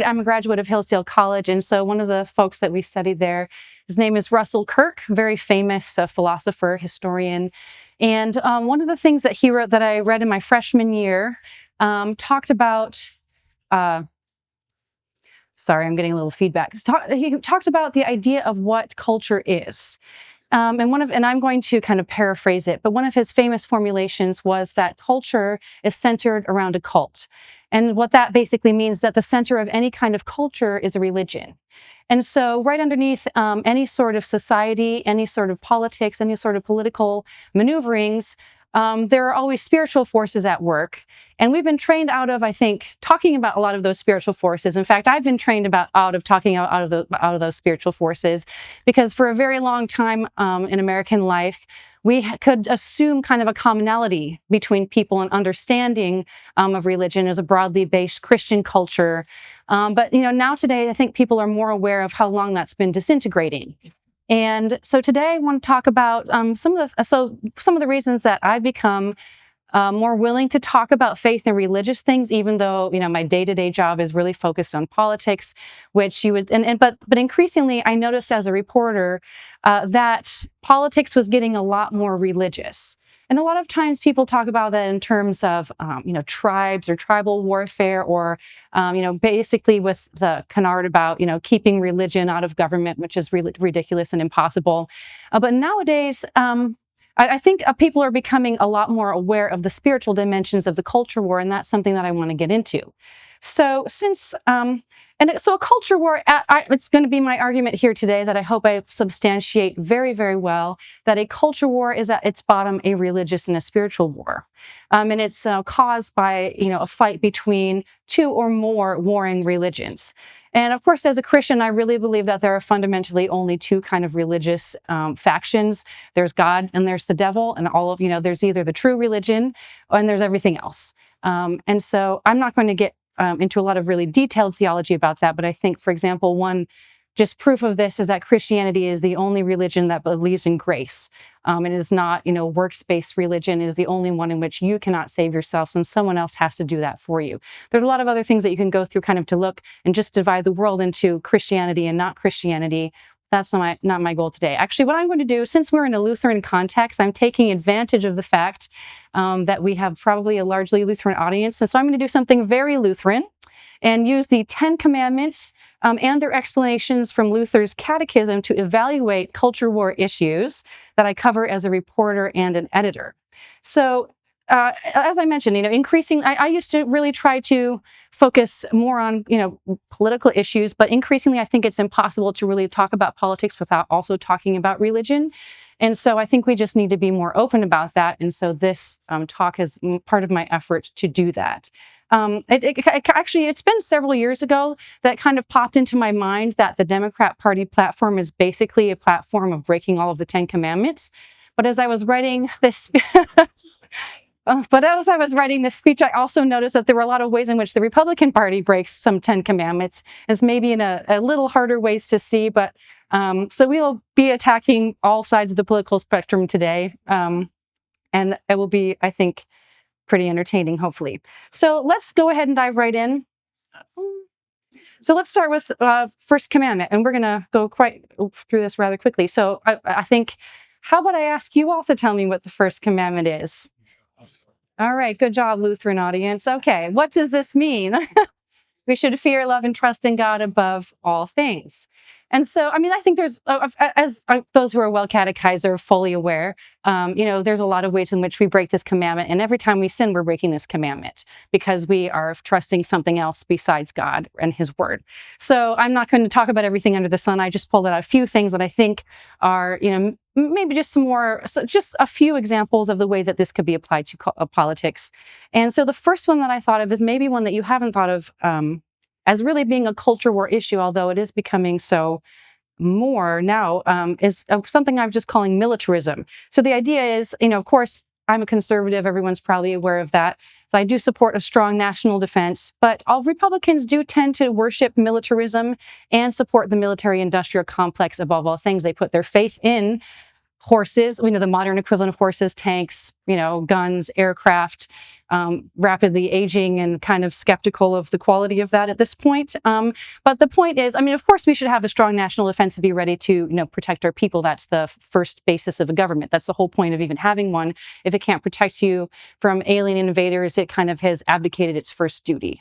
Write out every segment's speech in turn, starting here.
I'm a graduate of Hillsdale College, and so one of the folks that we studied there, his name is Russell Kirk, very famous philosopher, historian. And one of the things that he wrote that I read in my freshman year talked about, sorry, I'm getting a little feedback. He talked about the idea of what culture is. And I'm going to kind of paraphrase it, but one of his famous formulations was that culture is centered around a cult. And what that basically means is that the center of any kind of culture is a religion. And so right underneath any sort of society, any sort of politics, any sort of political maneuverings, there are always spiritual forces at work. And we've been trained out of, I think, talking about a lot of those spiritual forces. In fact, I've been trained out of talking out of those spiritual forces, because for a very long time in American life, we could assume kind of a commonality between people and understanding of religion as a broadly based Christian culture. But now today, I think people are more aware of how long that's been disintegrating. And so today I want to talk about some of the reasons that I've become more willing to talk about faith and religious things, even though my day-to-day job is really focused on politics, which you would but increasingly I noticed as a reporter that politics was getting a lot more religious. And a lot of times people talk about that in terms of, tribes or tribal warfare, or, basically with the canard about, keeping religion out of government, which is ridiculous and impossible. But nowadays, I think people are becoming a lot more aware of the spiritual dimensions of the culture war, and that's something that I want to get into. So so a culture war, it's going to be my argument here today that I hope I substantiate very, very well, that a culture war is at its bottom a religious and a spiritual war. And it's caused by, a fight between two or more warring religions. And of course, as a Christian, I really believe that there are fundamentally only two kind of religious factions. There's God and there's the devil, and all of, there's either the true religion and there's everything else. And so I'm not going to get into a lot of really detailed theology about that. But I think, for example, one just proof of this is that Christianity is the only religion that believes in grace. It is not, works-based religion. It is the only one in which you cannot save yourselves and someone else has to do that for you. There's a lot of other things that you can go through kind of to look and just divide the world into Christianity and not Christianity. That's not my goal today. Actually, what I'm going to do, since we're in a Lutheran context, I'm taking advantage of the fact that we have probably a largely Lutheran audience. And so I'm going to do something very Lutheran and use the 10 Commandments and their explanations from Luther's Catechism to evaluate culture war issues that I cover as a reporter and an editor. So as I mentioned, I used to really try to focus more on, political issues, but increasingly I think it's impossible to really talk about politics without also talking about religion. And so I think we just need to be more open about that. And so this talk is part of my effort to do that. Actually, it's been several years ago that kind of popped into my mind that the Democrat Party platform is basically a platform of breaking all of the 10 Commandments. But as I was writing this speech, I also noticed that there were a lot of ways in which the Republican Party breaks some 10 Commandments. It's maybe in a little harder ways to see, but so we will be attacking all sides of the political spectrum today. And it will be, I think, pretty entertaining, hopefully. So let's go ahead and dive right in. So let's start with first commandment, and we're going to go quite through this rather quickly. So I think, how about I ask you all to tell me what the first commandment is? All right, good job, Lutheran audience. Okay, what does this mean? We should fear, love, and trust in God above all things. And so, I think there's, as those who are well catechized are fully aware, there's a lot of ways in which we break this commandment. And every time we sin, we're breaking this commandment because we are trusting something else besides God and His Word. So I'm not going to talk about everything under the sun. I just pulled out a few things that I think are, maybe just just a few examples of the way that this could be applied to politics. And so the first one that I thought of is maybe one that you haven't thought of as really being a culture war issue, although it is becoming so more now, is something I'm just calling militarism. So the idea is, of course, I'm a conservative. Everyone's probably aware of that. So I do support a strong national defense, but all Republicans do tend to worship militarism and support the military-industrial complex above all things. They put their faith in horses, the modern equivalent of horses, tanks, guns, aircraft, rapidly aging and kind of skeptical of the quality of that at this point. But the point is, I mean, of course, we should have a strong national defense to be ready to, protect our people. That's the first basis of a government. That's the whole point of even having one. If it can't protect you from alien invaders, it kind of has abdicated its first duty.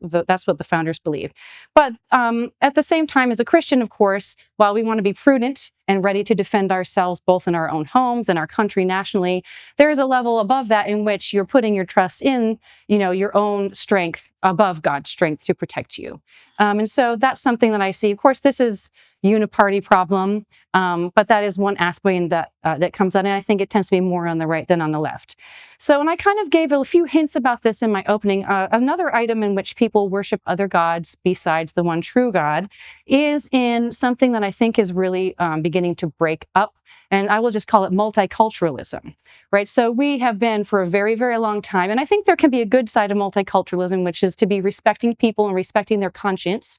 That's what the founders believed. But at the same time, as a Christian, of course, while we want to be prudent and ready to defend ourselves both in our own homes and our country nationally, there is a level above that in which you're putting your trust in, your own strength above God's strength to protect you. And so that's something that I see. Of course, this is uniparty problem, but that is one aspect that comes out, and I think it tends to be more on the right than on the left. So, and I kind of gave a few hints about this in my opening. Another item in which people worship other gods besides the one true God is in something that I think is really beginning to break up, and I will just call it multiculturalism, right? So we have been for a very, very long time, and I think there can be a good side of multiculturalism, which is to be respecting people and respecting their conscience,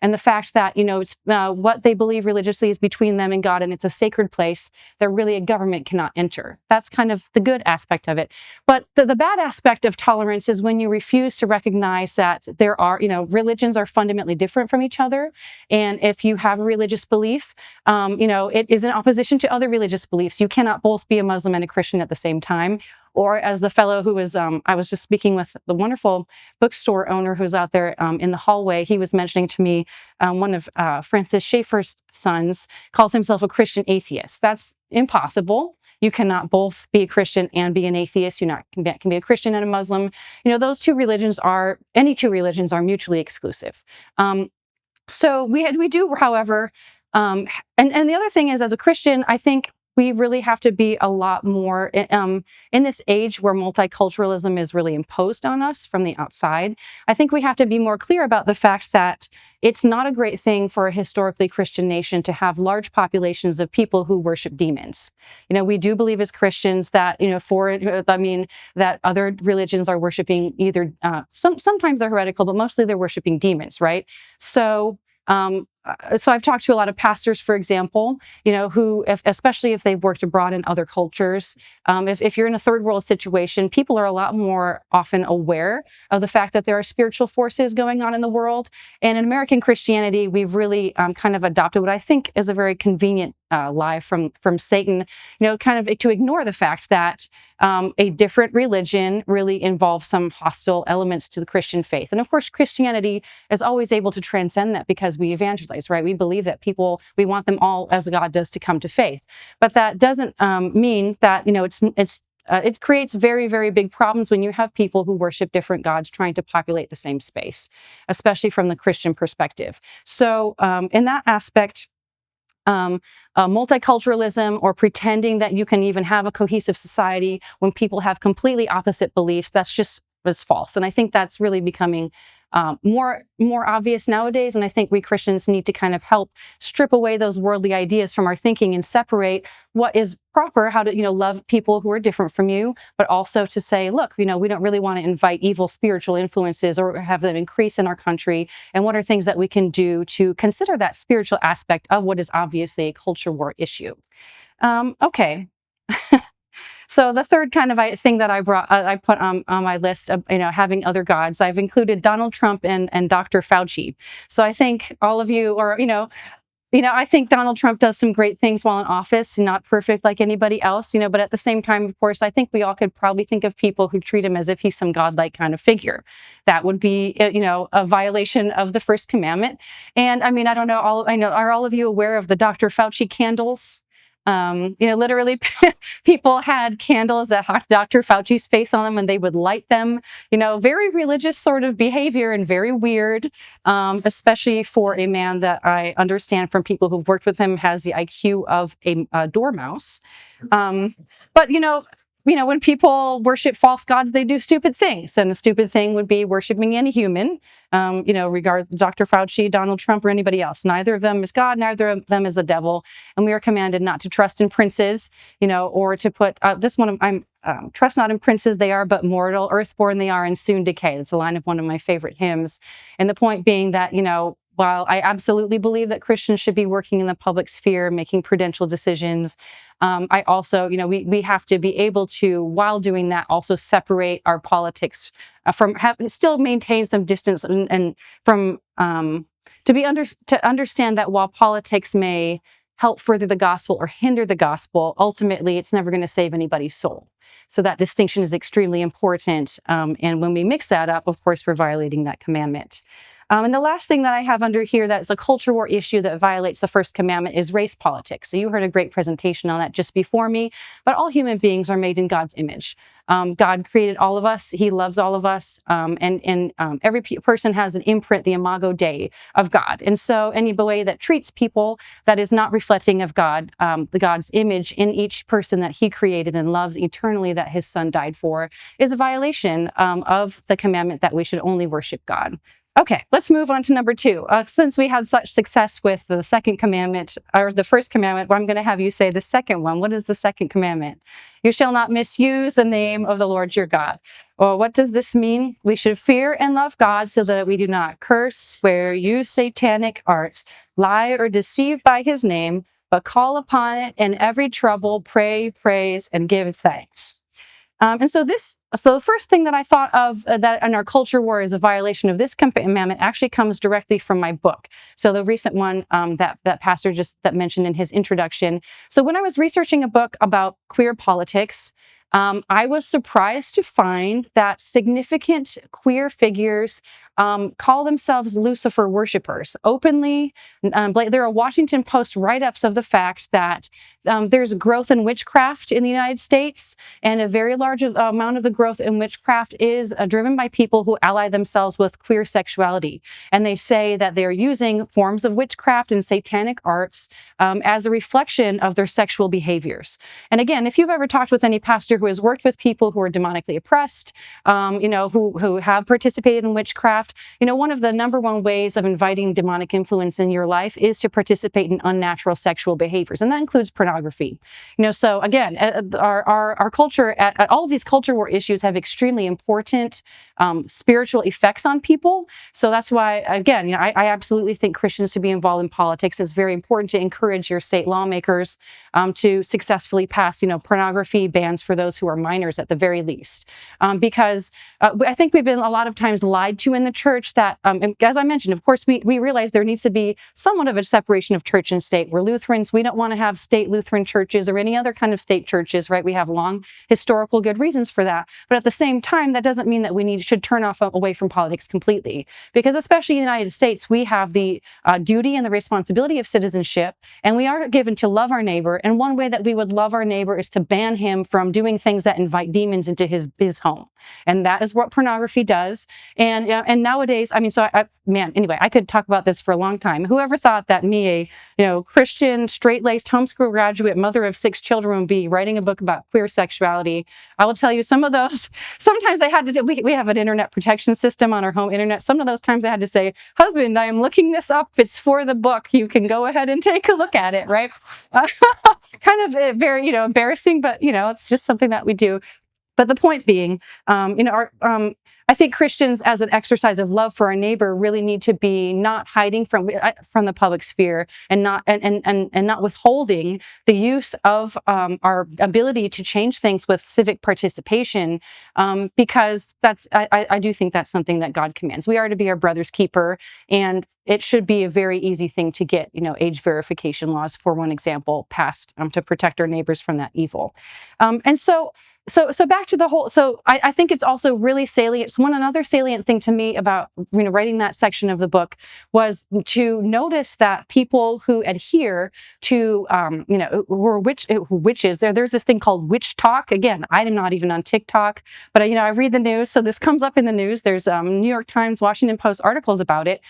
and the fact that, it's what they believe religiously is between them and God, and it's a sacred place that really a government cannot enter. That's kind of the good aspect of it. But the bad aspect of tolerance is when you refuse to recognize that there are, religions are fundamentally different from each other. And if you have a religious belief, it is in opposition to other religious beliefs. You cannot both be a Muslim and a Christian at the same time. Or as the fellow who was, I was just speaking with the wonderful bookstore owner who's out there in the hallway, he was mentioning to me one of Francis Schaeffer's sons calls himself a Christian atheist. That's impossible. You cannot both be a Christian and be an atheist. You can be a Christian and a Muslim. Those any two religions are mutually exclusive. So we do, however, and the other thing is, as a Christian, I think we really have to be a lot more in this age where multiculturalism is really imposed on us from the outside. I think we have to be more clear about the fact that it's not a great thing for a historically Christian nation to have large populations of people who worship demons. We do believe as Christians that, that other religions are worshiping either, sometimes they're heretical, but mostly they're worshiping demons, right? So I've talked to a lot of pastors, for example, who, especially if they've worked abroad in other cultures, if you're in a third world situation, people are a lot more often aware of the fact that there are spiritual forces going on in the world. And in American Christianity, we've really kind of adopted what I think is a very convenient lie from Satan, kind of to ignore the fact that a different religion really involves some hostile elements to the Christian faith. And of course, Christianity is always able to transcend that because we evangelize, right? We believe that we want them all, as God does, to come to faith. But that doesn't mean that, it creates very, very big problems when you have people who worship different gods trying to populate the same space, especially from the Christian perspective. So in that aspect, multiculturalism or pretending that you can even have a cohesive society when people have completely opposite beliefs, that's false. And I think that's really becoming more obvious nowadays. And I think we Christians need to kind of help strip away those worldly ideas from our thinking and separate what is proper, how to, love people who are different from you, but also to say, look, we don't really want to invite evil spiritual influences or have them increase in our country. And what are things that we can do to consider that spiritual aspect of what is obviously a culture war issue? Okay. So the third kind of thing that I put on my list of, having other gods, I've included Donald Trump and Dr. Fauci. So I think all of you, or, I think Donald Trump does some great things while in office, not perfect like anybody else, but at the same time, of course, I think we all could probably think of people who treat him as if he's some godlike kind of figure. That would be, a violation of the first commandment. And I mean, I don't know, are all of you aware of the Dr. Fauci candles? Literally people had candles that had Dr. Fauci's face on them and they would light them, very religious sort of behavior and very weird, especially for a man that I understand from people who've worked with him has the IQ of a dormouse. But, when people worship false gods, they do stupid things. And a stupid thing would be worshiping any human, regard Dr. Fauci, Donald Trump, or anybody else. Neither of them is God, neither of them is a devil. And we are commanded not to trust in princes, or to put this one, trust not in princes, they are but mortal, earthborn they are and soon decay. That's a line of one of my favorite hymns. And the point being that, while I absolutely believe that Christians should be working in the public sphere, making prudential decisions, I also, we have to be able to, while doing that, also separate our politics still maintain some distance and from to understand that while politics may help further the gospel or hinder the gospel, ultimately it's never going to save anybody's soul. So that distinction is extremely important. And when we mix that up, of course, we're violating that commandment. And the last thing that I have under here that is a culture war issue that violates the first commandment is race politics. So you heard a great presentation on that just before me, but all human beings are made in God's image. God created all of us. He loves all of us. And every person has an imprint, the imago Dei of God. And so any way that treats people that is not reflecting of God, the God's image in each person that he created and loves eternally that his son died for, is a violation of the commandment that we should only worship God. Okay, let's move on to number 2. Since we had such success with the second commandment, or the first commandment, I'm going to have you say the second one. What is the second commandment? You shall not misuse the name of the Lord your God. Well, what does this mean? We should fear and love God so that we do not curse, swear, use satanic arts, lie, or deceive by his name, but call upon it in every trouble, pray, praise, and give thanks. So the first thing that I thought of that in our culture war is a violation of this commandment actually comes directly from my book. So the recent one that Pastor that mentioned in his introduction. So when I was researching a book about queer politics, I was surprised to find that significant queer figures call themselves Lucifer worshipers openly. There are Washington Post write-ups of the fact that there's growth in witchcraft in the United States, and a very large amount of the growth in witchcraft is driven by people who ally themselves with queer sexuality. And they say that they're using forms of witchcraft and satanic arts as a reflection of their sexual behaviors. And again, if you've ever talked with any pastor who has worked with people who are demonically oppressed, who have participated in witchcraft, one of the number one ways of inviting demonic influence in your life is to participate in unnatural sexual behaviors, and that includes pornography. So again, our culture, all of these culture war issues have extremely important spiritual effects on people. So that's why, again, I absolutely think Christians should be involved in politics. It's very important to encourage your state lawmakers to successfully pass, pornography bans for those who are minors at the very least, because I think we've been a lot of times lied to in the church that, as I mentioned, of course, we realize there needs to be somewhat of a separation of church and state. We're Lutherans. We don't want to have state Lutheran churches or any other kind of state churches, right? We have long historical good reasons for that. But at the same time, that doesn't mean that we should turn away from politics completely, because especially in the United States, we have the duty and the responsibility of citizenship, and we are given to love our neighbor. And one way that we would love our neighbor is to ban him from doing things that invite demons into his home. And that is what pornography does. And nowadays, anyway, I could talk about this for a long time. Whoever thought that me, a Christian, straight-laced homeschool graduate, mother of 6 children, would be writing a book about queer sexuality? I will tell you, some of those, sometimes I had to do, we have an internet protection system on our home internet. Some of those times I had to say, husband, I am looking this up. It's for the book. You can go ahead and take a look at it, right? Kind of very, embarrassing, but, it's just something that we do. But the point being, I think Christians, as an exercise of love for our neighbor, really need to be not hiding from the public sphere and not withholding the use of our ability to change things with civic participation, because I do think that's something that God commands. We are to be our brother's keeper, and it should be a very easy thing to get, age verification laws, for one example, passed to protect our neighbors from that evil. So back to the whole, I think it's also really salient. Another salient thing to me about, writing that section of the book was to notice that people who adhere to, who are witches, there's this thing called witch talk. Again, I'm not even on TikTok, but I read the news. So this comes up in the news. There's New York Times, Washington Post articles about it.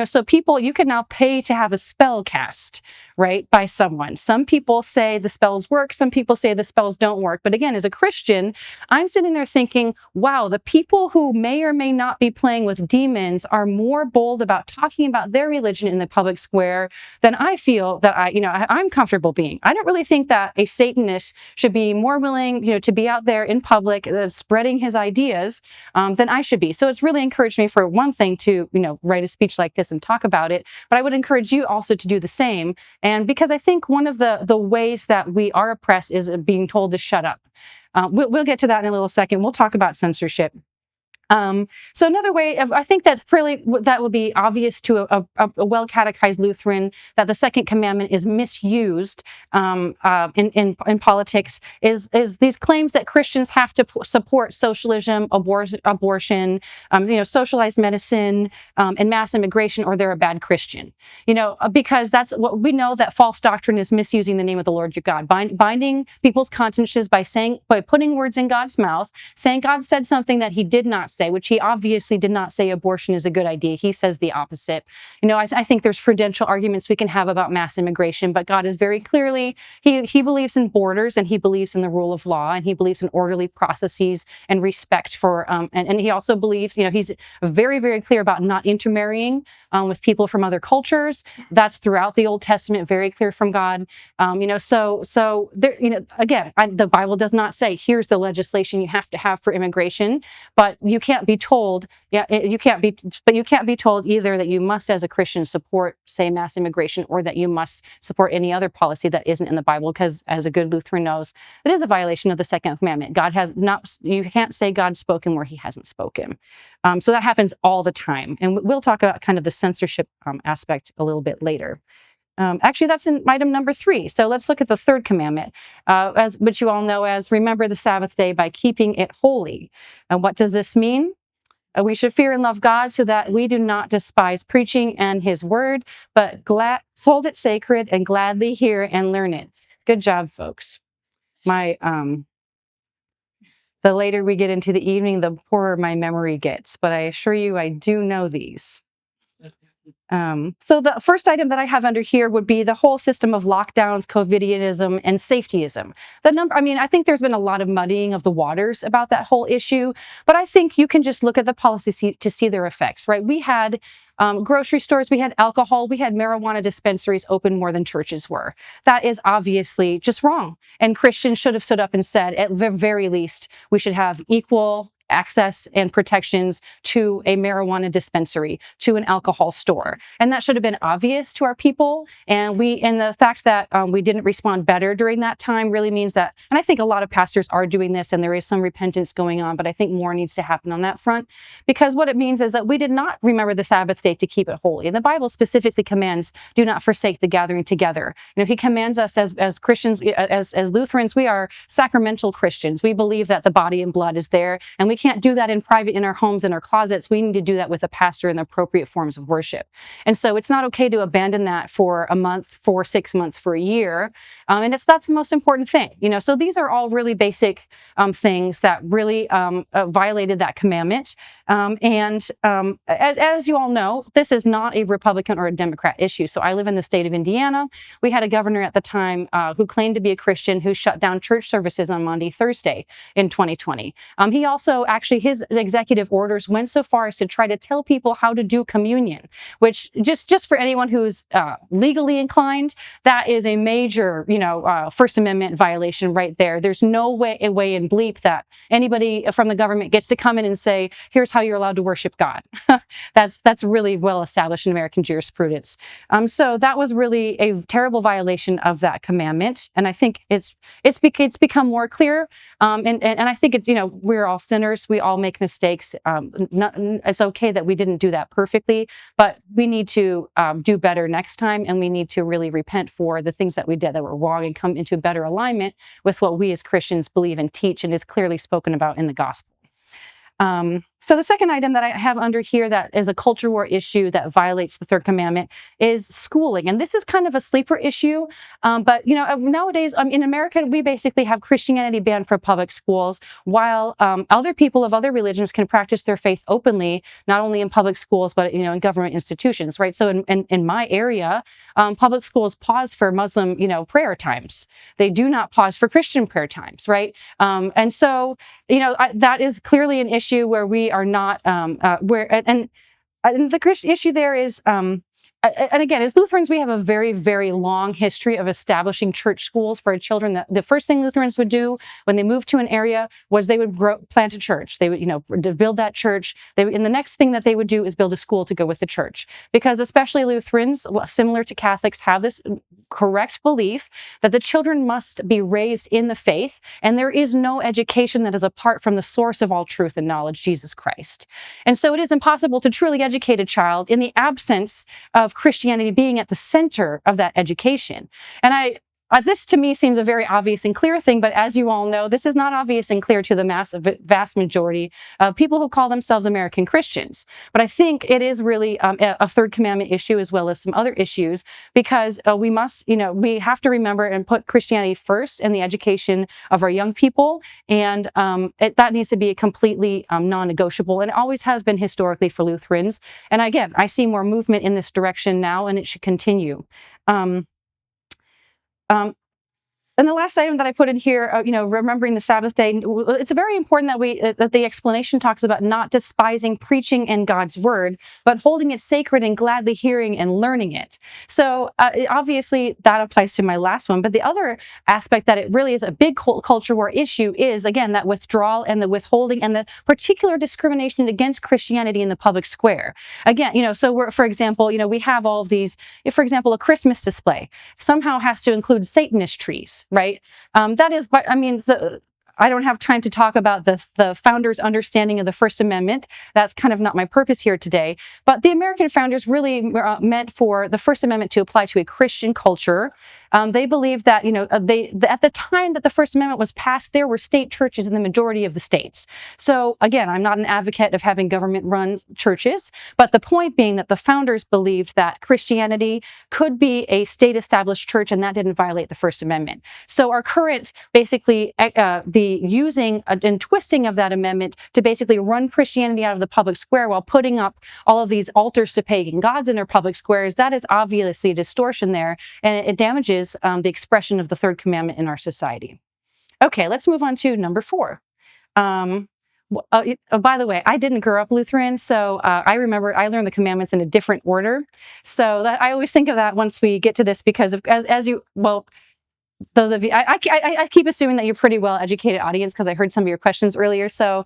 So people, you can now pay to have a spell cast, right, by someone. Some people say the spells work. Some people say the spells don't work. But again, as a Christian, I'm sitting there thinking, wow, the people who who may or may not be playing with demons are more bold about talking about their religion in the public square than I feel that I'm comfortable being. I don't really think that a Satanist should be more willing, to be out there in public spreading his ideas than I should be. So it's really encouraged me, for one thing, to, write a speech like this and talk about it. But I would encourage you also to do the same. And because I think one of the ways that we are oppressed is being told to shut up. We'll get to that in a little second. We'll talk about censorship. So another way I think that really that would be obvious to a well-catechized Lutheran, that the second commandment is misused in politics, is these claims that Christians have to support socialism, abortion, socialized medicine, and mass immigration, or they're a bad Christian. Because that's what we know, that false doctrine is misusing the name of the Lord your God, binding people's consciences by putting words in God's mouth, saying God said something that He did not say, which He obviously did not say abortion is a good idea. He says the opposite. I think there's prudential arguments we can have about mass immigration, but God is very clearly, He believes in borders, and He believes in the rule of law, and He believes in orderly processes and respect for, and He also believes, He's very, very clear about not intermarrying with people from other cultures. That's throughout the Old Testament, very clear from God. So there, again, the Bible does not say, here's the legislation you have to have for immigration, but you can't be told, you can't be told either that you must, as a Christian, support, say, mass immigration, or that you must support any other policy that isn't in the Bible, because, as a good Lutheran knows, it is a violation of the second commandment. You can't say God's spoken where He hasn't spoken. So that happens all the time. And we'll talk about kind of the censorship aspect a little bit later. Actually, that's in item number 3. So let's look at the third commandment, which you all know as remember the Sabbath day by keeping it holy. And what does this mean? We should fear and love God so that we do not despise preaching and His word, but hold it sacred and gladly hear and learn it. Good job, folks. The later we get into the evening, the poorer my memory gets, but I assure you I do know these. So the first item that I have under here would be the whole system of lockdowns, COVIDianism, and safetyism. I think there's been a lot of muddying of the waters about that whole issue, but I think you can just look at the policy to see their effects, right? We had grocery stores, we had alcohol, we had marijuana dispensaries open more than churches were. That is obviously just wrong. And Christians should have stood up and said, at the very least, we should have equal access and protections to a marijuana dispensary, to an alcohol store. And that should have been obvious to our people. And the fact that we didn't respond better during that time really means that, and I think a lot of pastors are doing this, and there is some repentance going on, but I think more needs to happen on that front, because what it means is that we did not remember the Sabbath day to keep it holy. And the Bible specifically commands, do not forsake the gathering together. He commands us as Christians, as Lutherans, we are sacramental Christians. We believe that the body and blood is there, and we can't do that in private in our homes, in our closets. We need to do that with a pastor in the appropriate forms of worship. And so it's not okay to abandon that for a month, for 6 months, for a year. And that's the most important thing. So these are all really basic things that really violated that commandment. As you all know, this is not a Republican or a Democrat issue. So I live in the state of Indiana. We had a governor at the time who claimed to be a Christian, who shut down church services on Maundy Thursday in 2020. He also his executive orders went so far as to try to tell people how to do communion, which just for anyone who's legally inclined, that is a major, First Amendment violation right there. There's no way in bleep that anybody from the government gets to come in and say, here's how you're allowed to worship God. That's really well established in American jurisprudence. So that was really a terrible violation of that commandment. And I think it's become more clear. And I think it's, we're all sinners. We all make mistakes. It's okay that we didn't do that perfectly, but we need to do better next time. And we need to really repent for the things that we did that were wrong and come into better alignment with what we as Christians believe and teach and is clearly spoken about in the gospel. So the second item that I have under here that is a culture war issue that violates the third commandment is schooling. And this is kind of a sleeper issue. But, nowadays in America, we basically have Christianity banned from public schools, while other people of other religions can practice their faith openly, not only in public schools, but, in government institutions, right? So in my area, public schools pause for Muslim, prayer times. They do not pause for Christian prayer times, right? And so, that is clearly an issue where we are not and the Christian issue there is, and again, as Lutherans, we have a very, very long history of establishing church schools for our children. The first thing Lutherans would do when they moved to an area was they would plant a church. They would, build that church. And the next thing that they would do is build a school to go with the church. Because especially Lutherans, similar to Catholics, have this correct belief that the children must be raised in the faith, and there is no education that is apart from the source of all truth and knowledge, Jesus Christ. And so it is impossible to truly educate a child in the absence of Christianity being at the center of that education. And this to me seems a very obvious and clear thing, but as you all know, this is not obvious and clear to the vast majority of people who call themselves American Christians. But I think it is really a third commandment issue as well as some other issues, because we have to remember and put Christianity first in the education of our young people, and that needs to be completely non-negotiable, and it always has been historically for Lutherans. And again, I see more movement in this direction now, and it should continue. And the last item that I put in here, remembering the Sabbath day, it's very important that the explanation talks about not despising preaching and God's word, but holding it sacred and gladly hearing and learning it. So obviously that applies to my last one. But the other aspect that it really is a big culture war issue is, again, that withdrawal and the withholding and the particular discrimination against Christianity in the public square. Again, so for example, we have all of these, for example, a Christmas display somehow has to include Satanist trees. Right. That is, I don't have time to talk about the founders' understanding of the First Amendment. That's kind of not my purpose here today. But the American founders really meant for the First Amendment to apply to a Christian culture. They believed that, at the time that the First Amendment was passed, there were state churches in the majority of the states. So again, I'm not an advocate of having government-run churches, but the point being that the founders believed that Christianity could be a state-established church, and that didn't violate the First Amendment. So our current, basically, the using and twisting of that amendment to basically run Christianity out of the public square while putting up all of these altars to pagan gods in their public squares, that is obviously a distortion there, and it damages the expression of the third commandment in our society. Okay, let's move on to number 4. By the way, I didn't grow up Lutheran, so I remember I learned the commandments in a different order. So that I always think of that once we get to this, because those of you, I keep assuming that you're pretty well educated audience, because I heard some of your questions earlier. So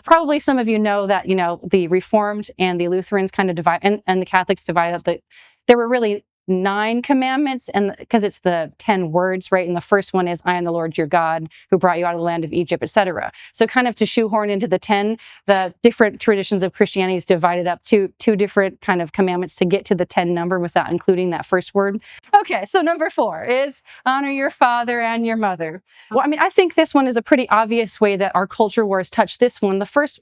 probably some of you know that, the Reformed and the Lutherans kind of divide, and the Catholics divided up there were really 9 commandments, and because it's the 10 words, right? And the first one is, I am the Lord your God who brought you out of the land of Egypt, etc. So kind of to shoehorn into the 10, the different traditions of Christianity is divided up to 2 different kind of commandments to get to the 10 number without including that first word. Okay, so number 4 is honor your father and your mother. Well, I think this one is a pretty obvious way that our culture wars touch this one. The first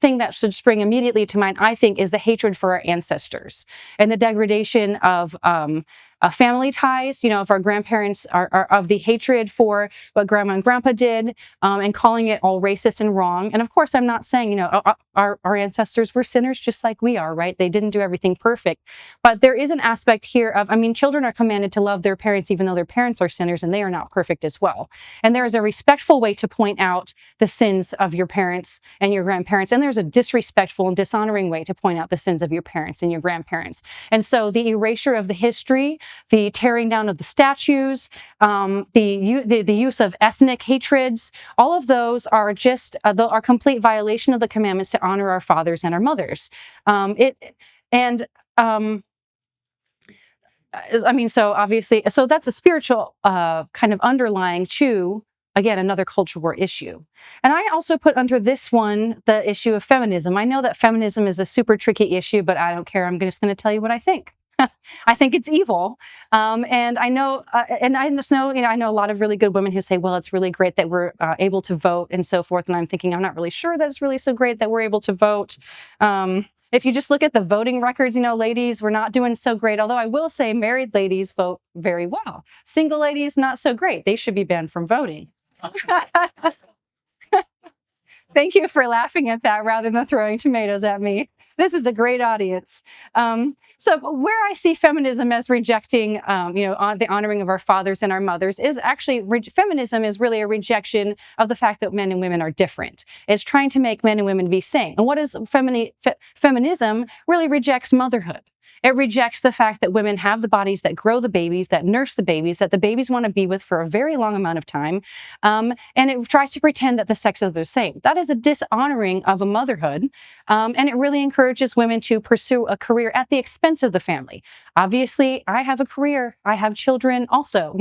thing that should spring immediately to mind, I think, is the hatred for our ancestors and the degradation of family ties, if our grandparents are of the hatred for what grandma and grandpa did, and calling it all racist and wrong. And of course, I'm not saying, our ancestors were sinners just like we are, right? They didn't do everything perfect. But there is an aspect here of, children are commanded to love their parents even though their parents are sinners and they are not perfect as well. And there is a respectful way to point out the sins of your parents and your grandparents. And there's a disrespectful and dishonoring way to point out the sins of your parents and your grandparents. And so the erasure of the history, the tearing down of the statues, the use of ethnic hatreds, all of those are just are complete violation of the commandments to honor our fathers and our mothers. So obviously, so that's a spiritual kind of underlying to, again, another culture war issue. And I also put under this one the issue of feminism. I know that feminism is a super tricky issue, but I don't care. I'm just going to tell you what I think. I think it's evil. And I know, I know a lot of really good women who say, well, it's really great that we're able to vote and so forth. And I'm thinking, I'm not really sure that it's really so great that we're able to vote. If you just look at the voting records, ladies, we're not doing so great. Although I will say married ladies vote very well. Single ladies, not so great. They should be banned from voting. Thank you for laughing at that rather than throwing tomatoes at me. This is a great audience. So where I see feminism as rejecting, the honoring of our fathers and our mothers is actually, feminism is really a rejection of the fact that men and women are different. It's trying to make men and women be same. And what is feminism really rejects motherhood. It rejects the fact that women have the bodies that grow the babies, that nurse the babies, that the babies want to be with for a very long amount of time. And it tries to pretend that the sexes are the same. That is a dishonoring of a motherhood. And it really encourages women to pursue a career at the expense of the family. Obviously, I have a career. I have children also,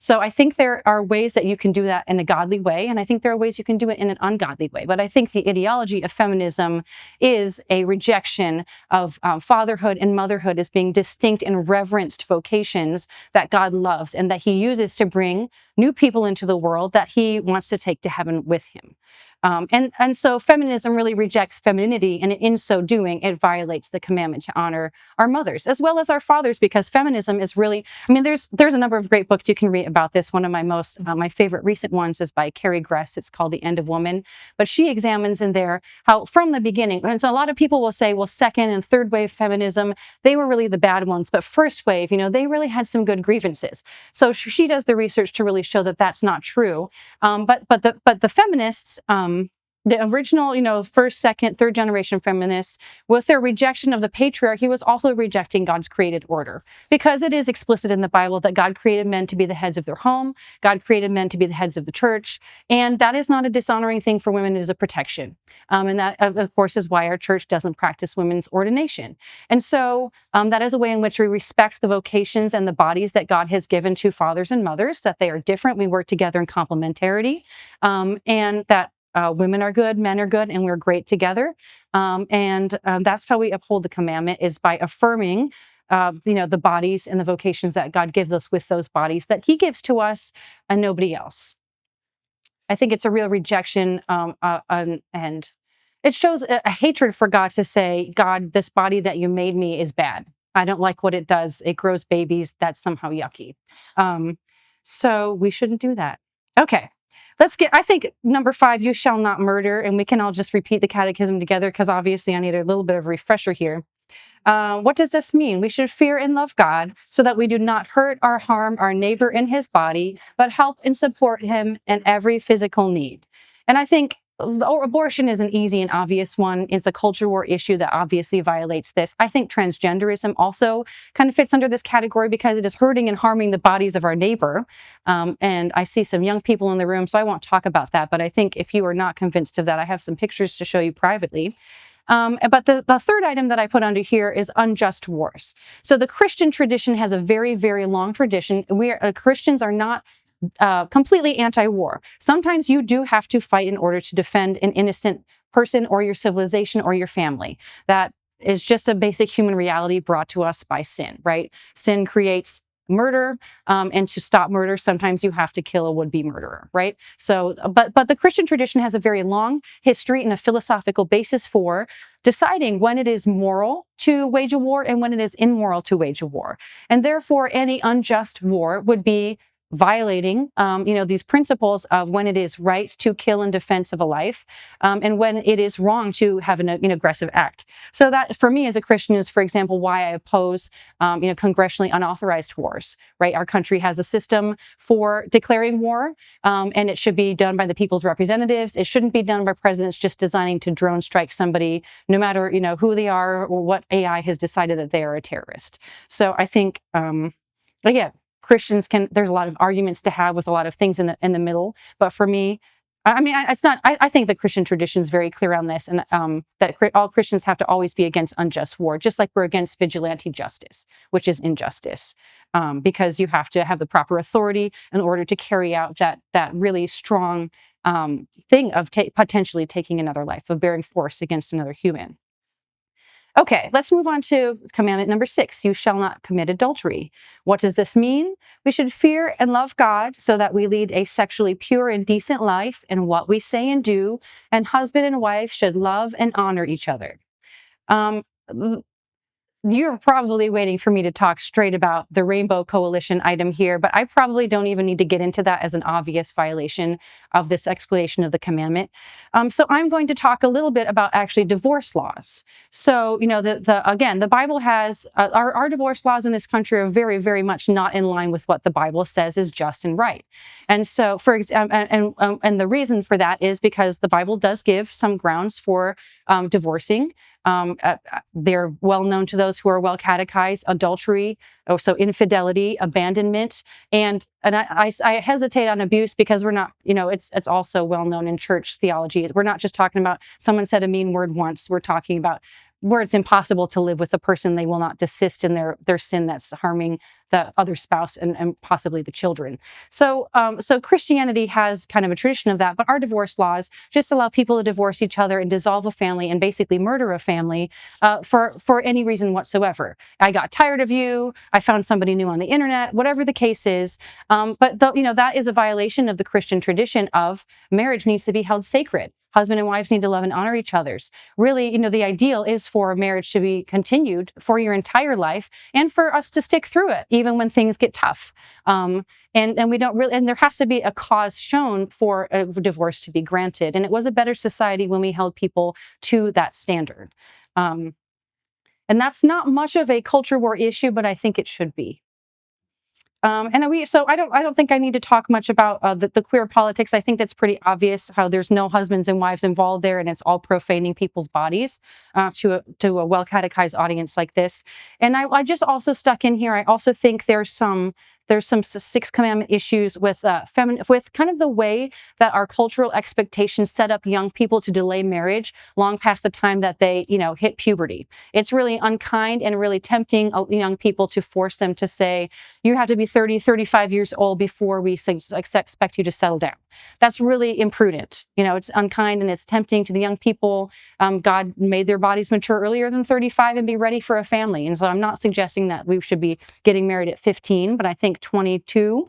So I think there are ways that you can do that in a godly way. And I think there are ways you can do it in an ungodly way. But I think the ideology of feminism is a rejection of fatherhood and motherhood as being distinct and reverenced vocations that God loves and that he uses to bring new people into the world that he wants to take to heaven with him. And so feminism really rejects femininity, and in so doing, it violates the commandment to honor our mothers as well as our fathers, because feminism is really, there's a number of great books you can read about this. One of my favorite recent ones is by Carrie Gress. It's called The End of Woman, but she examines in there how from the beginning, and so a lot of people will say, well, second and third wave feminism, they were really the bad ones, but first wave, they really had some good grievances. So she does the research to really show that that's not true. But the feminists, the original, first, second, third generation feminists, with their rejection of the patriarchy, was also rejecting God's created order, because it is explicit in the Bible that God created men to be the heads of their home. God created men to be the heads of the church. And that is not a dishonoring thing for women. It is a protection. And that, of course, is why our church doesn't practice women's ordination. And so that is a way in which we respect the vocations and the bodies that God has given to fathers and mothers, that they are different. We work together in complementarity, and that women are good, men are good, and we're great together. And that's how we uphold the commandment, is by affirming, the bodies and the vocations that God gives us with those bodies that he gives to us and nobody else. I think it's a real rejection, and it shows a hatred for God to say, God, this body that you made me is bad. I don't like what it does. It grows babies. That's somehow yucky. So we shouldn't do that. Okay. I think number 5, you shall not murder. And we can all just repeat the catechism together, because obviously I need a little bit of a refresher here. What does this mean? We should fear and love God so that we do not hurt or harm our neighbor in his body, but help and support him in every physical need. And I think abortion is an easy and obvious one. It's a culture war issue that obviously violates this. I think transgenderism also kind of fits under this category, because it is hurting and harming the bodies of our neighbor. And I see some young people in the room, so I won't talk about that. But I think if you are not convinced of that, I have some pictures to show you privately. But the third item that I put under here is unjust wars. So the Christian tradition has a very, very long tradition. Christians are not completely anti-war. Sometimes you do have to fight in order to defend an innocent person or your civilization or your family. That is just a basic human reality brought to us by sin, right? Sin creates murder, and to stop murder, sometimes you have to kill a would-be murderer, right? So, but the Christian tradition has a very long history and a philosophical basis for deciding when it is moral to wage a war and when it is immoral to wage a war. And therefore, any unjust war would be violating, these principles of when it is right to kill in defense of a life, and when it is wrong to have an aggressive act. So that, for me as a Christian, is, for example, why I oppose, congressionally unauthorized wars. Right, our country has a system for declaring war, and it should be done by the people's representatives. It shouldn't be done by presidents just designing to drone strike somebody, no matter who they are or what AI has decided that they are a terrorist. So I think, again, Christians there's a lot of arguments to have with a lot of things in the middle. But for me, I think the Christian tradition is very clear on this, and that all Christians have to always be against unjust war, just like we're against vigilante justice, which is injustice, because you have to have the proper authority in order to carry out that really strong thing of potentially taking another life, of bearing force against another human. Okay, let's move on to commandment number 6. You shall not commit adultery. What does this mean? We should fear and love God so that we lead a sexually pure and decent life in what we say and do, and husband and wife should love and honor each other. You're probably waiting for me to talk straight about the Rainbow Coalition item here, but I probably don't even need to get into that as an obvious violation of this explanation of the commandment. So I'm going to talk a little bit about actually divorce laws. So, again, the Bible has our divorce laws in this country are very, very much not in line with what the Bible says is just and right. And so, for example, and the reason for that is because the Bible does give some grounds for divorcing. They're well known to those who are well catechized: adultery, so infidelity, abandonment, and I hesitate on abuse because we're not, it's also well known in church theology. We're not just talking about someone said a mean word once. We're talking about where it's impossible to live with a person. They will not desist in their sin that's harming the other spouse and possibly the children. So Christianity has kind of a tradition of that, but our divorce laws just allow people to divorce each other and dissolve a family and basically murder a family for any reason whatsoever. I got tired of you. I found somebody new on the internet. Whatever the case is, but that is a violation of the Christian tradition of marriage needs to be held sacred. Husband and wives need to love and honor each other's. Really, the ideal is for marriage to be continued for your entire life and for us to stick through it, even when things get tough. And we don't really, and there has to be a cause shown for a divorce to be granted. And it was a better society when we held people to that standard. And that's not much of a culture war issue, but I think it should be. So I don't think I need to talk much about the queer politics. I think that's pretty obvious how there's no husbands and wives involved there, and it's all profaning people's bodies to a well catechized audience like this. And I just also stuck in here. I also think there's some Sixth Commandment issues with with kind of the way that our cultural expectations set up young people to delay marriage long past the time that they hit puberty. It's really unkind and really tempting young people to force them to say, you have to be 30, 35 years old before we expect you to settle down. That's really imprudent. It's unkind and it's tempting to the young people. God made their bodies mature earlier than 35 and be ready for a family. And so I'm not suggesting that we should be getting married at 15, but I think 22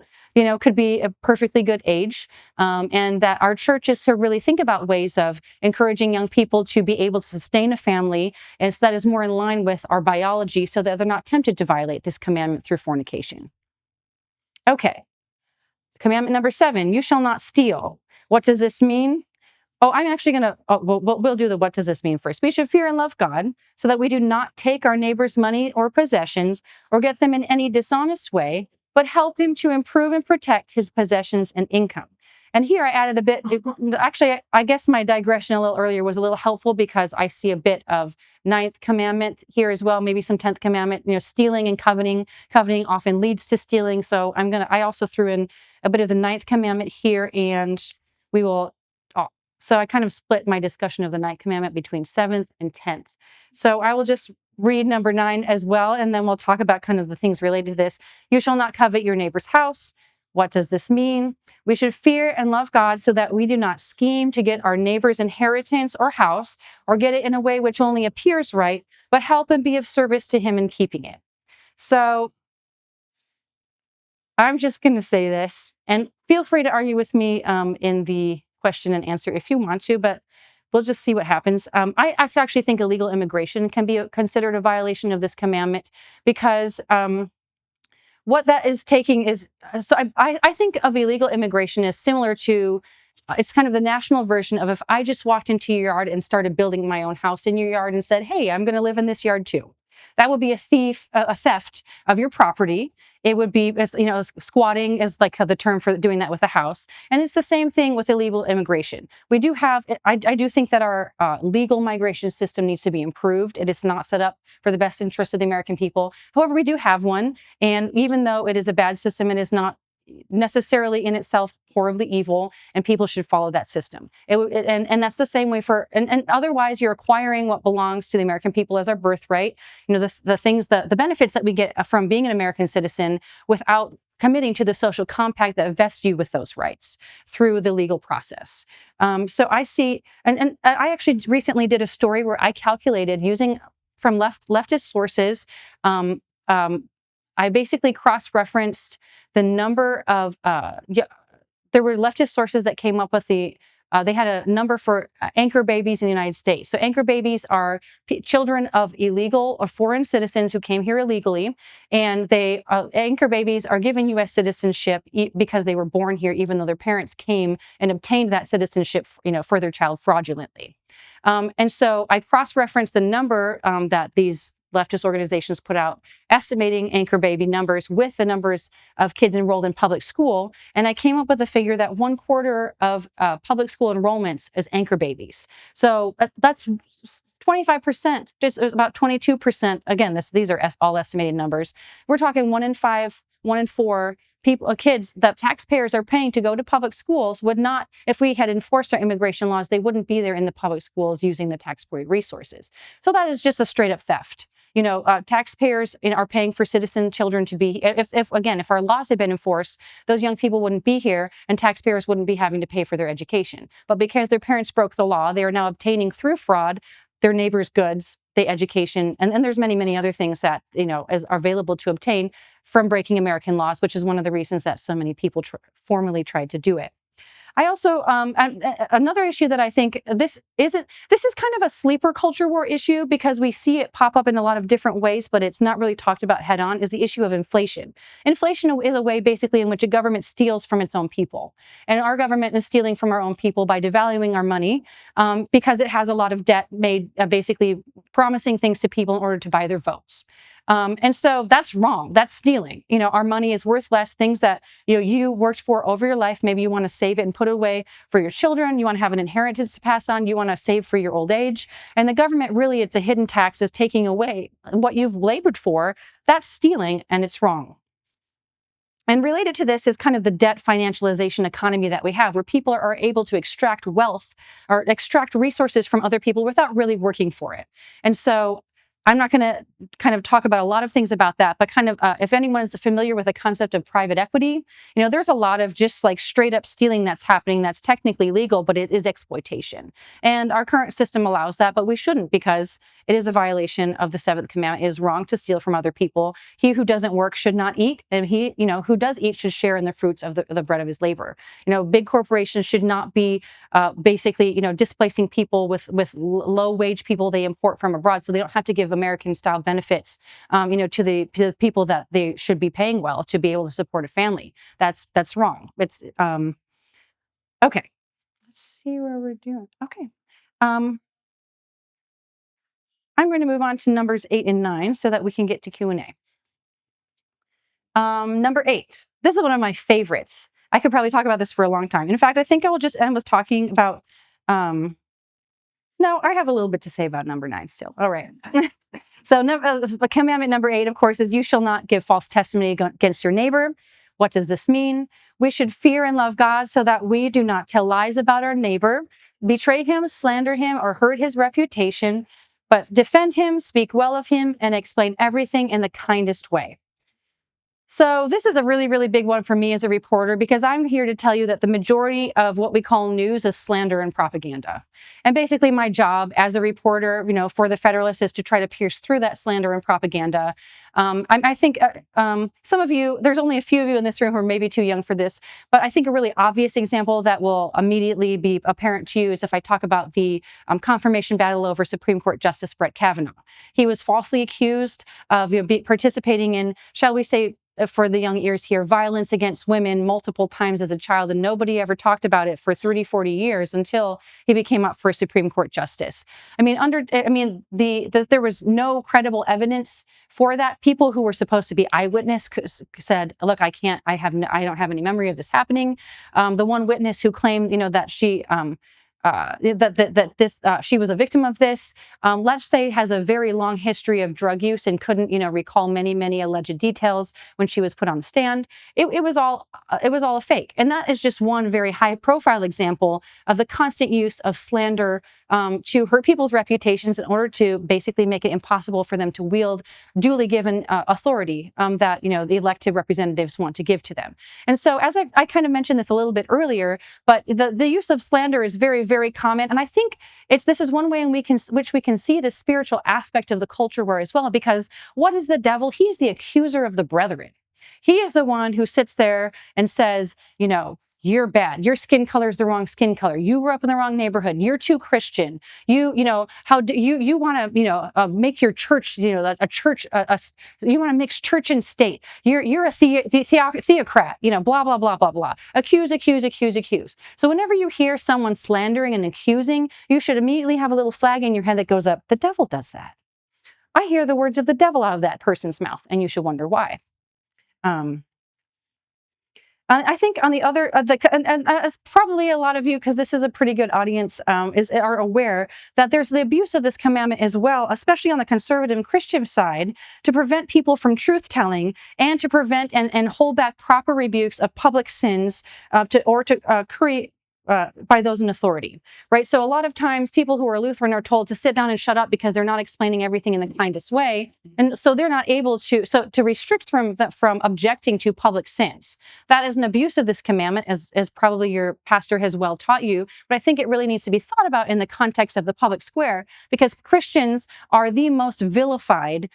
could be a perfectly good age, and that our churches could really think about ways of encouraging young people to be able to sustain a family, and so that is more in line with our biology so that they're not tempted to violate this commandment through fornication. Okay. Commandment number 7, you shall not steal. What does this mean? Oh, I'm actually going to, we'll do the what does this mean first. We should fear and love God so that we do not take our neighbor's money or possessions or get them in any dishonest way, but help him to improve and protect his possessions and income. And here I added a bit, actually, I guess my digression a little earlier was a little helpful because I see a bit of 9th commandment here as well, maybe some 10th commandment, stealing and coveting. Coveting often leads to stealing. So I also threw in a bit of the 9th commandment here, and we will, so I kind of split my discussion of the 9th commandment between 7th and 10th. So I will just read number 9 as well, and then we'll talk about kind of the things related to this. You shall not covet your neighbor's house. What does this mean? We should fear and love God so that we do not scheme to get our neighbor's inheritance or house or get it in a way which only appears right, but help and be of service to him in keeping it. So I'm just going to say this, and feel free to argue with me in the question and answer if you want to, but we'll just see what happens. I actually think illegal immigration can be considered a violation of this commandment because what that is taking is, so I think of illegal immigration as similar to, it's kind of the national version of if I just walked into your yard and started building my own house in your yard and said, hey, I'm going to live in this yard too. That would be a theft of your property. It would be, squatting is like the term for doing that with a house. And it's the same thing with illegal immigration. We do have, I do think that our legal migration system needs to be improved. It is not set up for the best interest of the American people. However, we do have one. And even though it is a bad system, it is not necessarily in itself horribly evil, and people should follow that system. And that's the same way for, and otherwise you're acquiring what belongs to the American people as our birthright. The benefits that we get from being an American citizen without committing to the social compact that vests you with those rights through the legal process. So I see, and I actually recently did a story where I calculated using from leftist sources. I basically cross-referenced the number of, there were leftist sources that came up with the they had a number for anchor babies in the United States. So anchor babies are children of illegal or foreign citizens who came here illegally, and they anchor babies are given U.S. citizenship because they were born here, even though their parents came and obtained that citizenship, for their child fraudulently. And so I cross-referenced the number that these leftist organizations put out, estimating anchor baby numbers with the numbers of kids enrolled in public school. And I came up with a figure that 1/4 of public school enrollments is anchor babies. So that's 25%, just about 22%. Again, these are all estimated numbers. We're talking 1 in 5, 1 in 4 kids that taxpayers are paying to go to public schools would not, if we had enforced our immigration laws, they wouldn't be there in the public schools using the taxpayer resources. So that is just a straight up theft. Taxpayers are paying for citizen children to be, if our laws had been enforced, those young people wouldn't be here and taxpayers wouldn't be having to pay for their education. But because their parents broke the law, they are now obtaining through fraud their neighbor's goods, the education, and there's many, many other things that, are available to obtain from breaking American laws, which is one of the reasons that so many people formally tried to do it. I also, another issue that I think this is kind of a sleeper culture war issue because we see it pop up in a lot of different ways, but it's not really talked about head on, is the issue of inflation. Inflation is a way basically in which a government steals from its own people. And our government is stealing from our own people by devaluing our money because it has a lot of debt made basically promising things to people in order to buy their votes. And so that's wrong. That's stealing. Our money is worth less. Things that you worked for over your life. Maybe you want to save it and put it away for your children. You want to have an inheritance to pass on. You want to save for your old age. And the government, really, it's a hidden tax, is taking away what you've labored for. That's stealing, and it's wrong. And related to this is kind of the debt financialization economy that we have, where people are able to extract wealth or extract resources from other people without really working for it. And so I'm not going to kind of talk about a lot of things about that, but kind of if anyone is familiar with the concept of private equity, there's a lot of just like straight up stealing that's happening that's technically legal, but it is exploitation. And our current system allows that, but we shouldn't, because it is a violation of the 7th commandment. It is wrong to steal from other people. He who doesn't work should not eat, and he, who does eat should share in the fruits of the bread of his labor. Big corporations should not be basically, displacing people with low wage people they import from abroad, so they don't have to give American style benefits, to the people that they should be paying well to be able to support a family. That's wrong. It's okay. Let's see where we're doing. Okay. I'm going to move on to numbers 8 and 9 so that we can get to Q&A. Number 8. This is one of my favorites. I could probably talk about this for a long time. In fact, I think I will just end with talking about. No, I have a little bit to say about number 9 still. All right. So commandment number 8, of course, is you shall not give false testimony against your neighbor. What does this mean? We should fear and love God so that we do not tell lies about our neighbor, betray him, slander him, or hurt his reputation, but defend him, speak well of him, and explain everything in the kindest way. So this is a really, really big one for me as a reporter, because I'm here to tell you that the majority of what we call news is slander and propaganda. And basically my job as a reporter, for the Federalist, is to try to pierce through that slander and propaganda. I think some of you, there's only a few of you in this room who are maybe too young for this, but I think a really obvious example that will immediately be apparent to you is if I talk about the confirmation battle over Supreme Court Justice Brett Kavanaugh. He was falsely accused of participating in, shall we say, for the young ears here, violence against women multiple times as a child, and nobody ever talked about it for 30, 40 years until he became up for a Supreme Court justice. There was no credible evidence for that. People who were supposed to be eyewitness said, "Look, I don't have any memory of this happening." The one witness who claimed, that she she was a victim of this, let's say, has a very long history of drug use and couldn't, recall many, many alleged details when she was put on the stand. It was all a fake. And that is just one very high profile example of the constant use of slander to hurt people's reputations in order to basically make it impossible for them to wield duly given authority that, the elected representatives want to give to them. And so, as I kind of mentioned this a little bit earlier, but the use of slander is very, very common. And I think this is one way in which we can see the spiritual aspect of the culture war as well, because what is the devil? He is the accuser of the brethren. He is the one who sits there and says, you're bad. Your skin color is the wrong skin color. You grew up in the wrong neighborhood. You're too Christian. How do you want to, make your church, a church, you want to mix church and state. You're a theocrat, blah, blah, blah, blah, blah. Accuse, accuse, accuse, accuse. So whenever you hear someone slandering and accusing, you should immediately have a little flag in your head that goes up. The devil does that. I hear the words of the devil out of that person's mouth, and you should wonder why. I think on the other, and as probably a lot of you, because this is a pretty good audience, are aware that there's the abuse of this commandment as well, especially on the conservative and Christian side, to prevent people from truth telling and to prevent and hold back proper rebukes of public sins to create by those in authority, right? So a lot of times people who are Lutheran are told to sit down and shut up because they're not explaining everything in the kindest way. And so they're not able to restrict from objecting to public sins. That is an abuse of this commandment, as probably your pastor has well taught you. But I think it really needs to be thought about in the context of the public square, because Christians are the most vilified,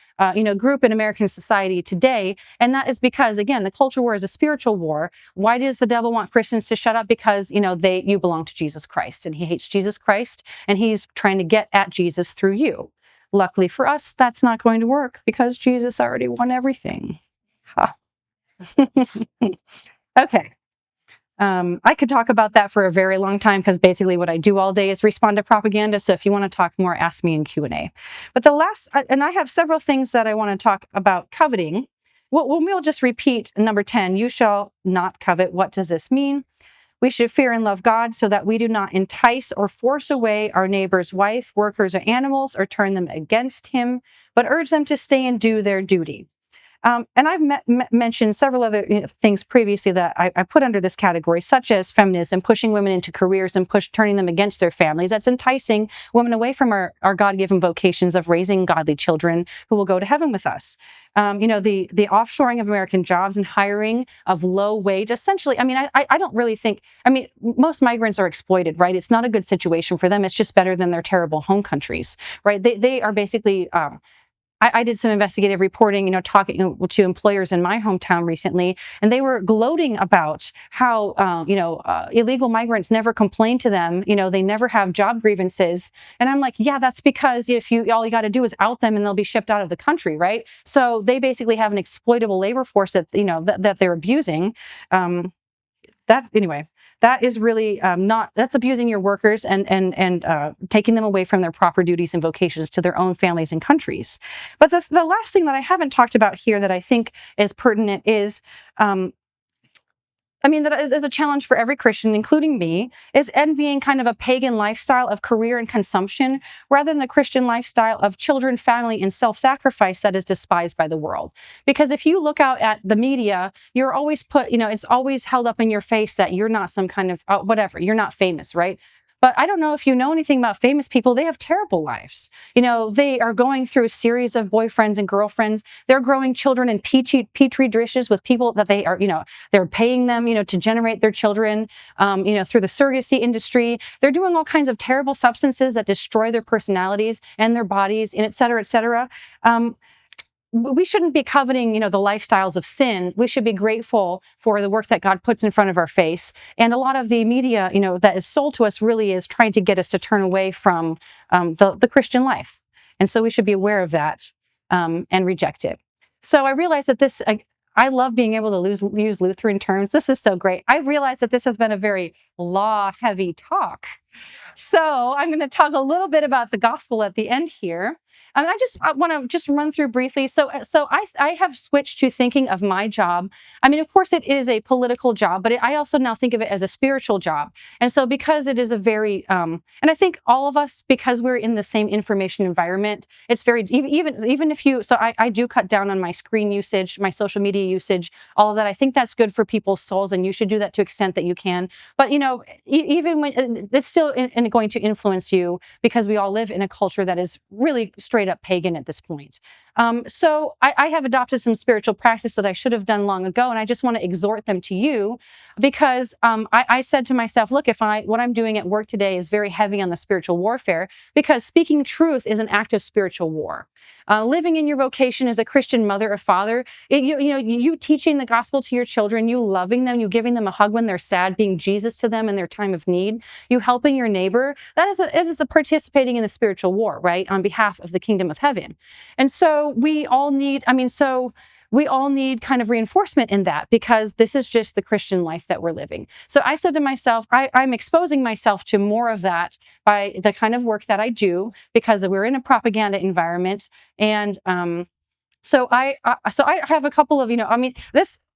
group in American society today. And that is because, again, the culture war is a spiritual war. Why does the devil want Christians to shut up? Because, you belong to Jesus Christ, and he hates Jesus Christ, and he's trying to get at Jesus through you. Luckily for us, that's not going to work because Jesus already won everything. Huh. Okay. I could talk about that for a very long time, because basically what I do all day is respond to propaganda. So if you want to talk more, ask me in Q&A. But and I have several things that I want to talk about coveting. We'll just repeat number 10. You shall not covet. What does this mean? We should fear and love God so that we do not entice or force away our neighbor's wife, workers, or animals, or turn them against him, but urge them to stay and do their duty. And I've mentioned several other things previously that I put under this category, such as feminism, pushing women into careers and turning them against their families. That's enticing women away from our God-given vocations of raising godly children who will go to heaven with us. The offshoring of American jobs and hiring of low wage, essentially, I don't really think, most migrants are exploited, right? It's not a good situation for them. It's just better than their terrible home countries, right? They are basically, I did some investigative reporting, talking to employers in my hometown recently, and they were gloating about how, illegal migrants never complain to them. They never have job grievances. And I'm like, yeah, that's because all you got to do is out them and they'll be shipped out of the country, right? So they basically have an exploitable labor force that, that they're abusing. That is really that's abusing your workers and taking them away from their proper duties and vocations to their own families and countries. But the last thing that I haven't talked about here that I think is pertinent is, that is a challenge for every Christian, including me, is envying kind of a pagan lifestyle of career and consumption rather than the Christian lifestyle of children, family, and self-sacrifice that is despised by the world. Because if you look out at the media, you're always it's always held up in your face that you're not some kind of, whatever, you're not famous, right? But I don't know if you know anything about famous people. They have terrible lives. They are going through a series of boyfriends and girlfriends. They're growing children in petri dishes with people that they are, they're paying them, to generate their children, through the surrogacy industry. They're doing all kinds of terrible substances that destroy their personalities and their bodies, and et cetera, et cetera. We shouldn't be coveting, the lifestyles of sin. We should be grateful for the work that God puts in front of our face. And a lot of the media, that is sold to us really is trying to get us to turn away from the Christian life. And so we should be aware of that and reject it. So I realized that I love being able to use Lutheran terms. This is so great. I realized that this has been a very law-heavy talk. So I'm going to talk a little bit about the gospel at the end here. I want to run through briefly. So I have switched to thinking of my job. Of course, it is a political job, but I also now think of it as a spiritual job. And so because it is a very, and I think all of us, because we're in the same information environment, it's very, even if you, so I do cut down on my screen usage, my social media usage, all of that. I think that's good for people's souls, and you should do that to the extent that you can. But, even when it's still going to influence you because we all live in a culture that is really straight up pagan at this point. So I have adopted some spiritual practice that I should have done long ago, and I just want to exhort them to you because I said to myself, look, what I'm doing at work today is very heavy on the spiritual warfare, because speaking truth is an act of spiritual war. Living in your vocation as a Christian mother or father, you teaching the gospel to your children, you loving them, you giving them a hug when they're sad, being Jesus to them in their time of need, you helping your neighbor, it is a participating in the spiritual war, right, on behalf of the kingdom of heaven. And so we all need kind of reinforcement in that, because this is just the Christian life that we're living. So I said to myself, I'm exposing myself to more of that by the kind of work that I do, because we're in a propaganda environment. And so I have a couple of,